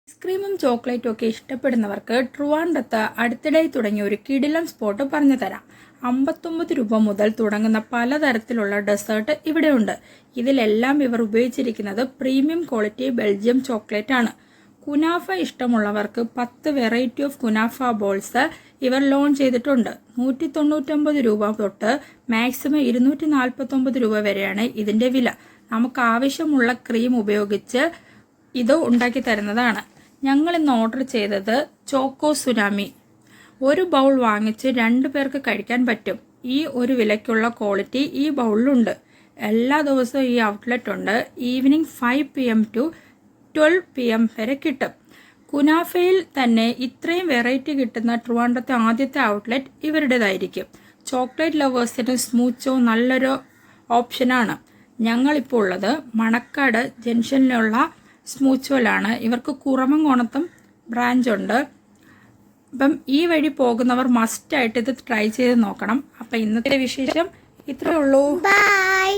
ഐസ്ക്രീമും ചോക്ലേറ്റും ഒക്കെ ഇഷ്ടപ്പെടുന്നവർക്ക് ട്രിവാൻഡ്രത്ത് അടുത്തിടെ തുടങ്ങിയ ഒരു കിടിലൻ സ്പോട്ട് പറഞ്ഞു തരാം. 59 രൂപ മുതൽ തുടങ്ങുന്ന പലതരത്തിലുള്ള ഡെസേർട്ട് ഇവിടെയുണ്ട്. ഇതിലെല്ലാം ഇവർ ഉപയോഗിച്ചിരിക്കുന്നത് പ്രീമിയം ക്വാളിറ്റി ബെൽജിയം ചോക്ലേറ്റ് ആണ്. കുനാഫ ഇഷ്ടമുള്ളവർക്ക് 10 വെറൈറ്റി ഓഫ് കുനാഫ ബോൾസ് ഇവർ ലോഞ്ച് ചെയ്തിട്ടുണ്ട്. 199 രൂപ തൊട്ട് മാക്സിമം 249 രൂപ വരെയാണ് ഇതിന്റെ വില. നമുക്ക് ആവശ്യമുള്ള ക്രീം ഉപയോഗിച്ച് ഇത് ഉണ്ടാക്കി തരുന്നതാണ്. ഞങ്ങൾ ഇന്ന് ഓർഡർ ചെയ്തത് ചോക്കോ സുനാമി. ഒരു ബൗൾ വാങ്ങിച്ച് 2 പേർക്ക് കഴിക്കാൻ പറ്റും. ഈ ഒരു വിലയ്ക്കുള്ള ക്വാളിറ്റി ഈ ബൗളിലുണ്ട്. എല്ലാ ദിവസവും ഈ ഔട്ട്ലെറ്റ് ഉണ്ട്. ഈവനിങ് 5 PM to 12 PM വരെ കിട്ടും. കുനാഫയിൽ തന്നെ ഇത്രയും വെറൈറ്റി കിട്ടുന്ന ട്രിവാൻഡ്രത്തെ ആദ്യത്തെ ഔട്ട്ലെറ്റ് ഇവരുടേതായിരിക്കും. ചോക്ലേറ്റ് ലവേഴ്സിന് സ്മൂച്ചോ നല്ലൊരു ഓപ്ഷനാണ്. ഞങ്ങളിപ്പോൾ ഉള്ളത് മണക്കാട് ജംഗ്ഷനിലുള്ള സ്മൂച്ചോയിലാണ്. ഇവർക്ക് കുറമംകോണത്തും ബ്രാഞ്ച് ഉണ്ട്. അപ്പം ഈ വഴി പോകുന്നവർ മസ്റ്റായിട്ട് ഇത് ട്രൈ ചെയ്ത് നോക്കണം. അപ്പം ഇന്നത്തെ വിശേഷം ഇത്രയേ ഉള്ളൂ. ബൈ.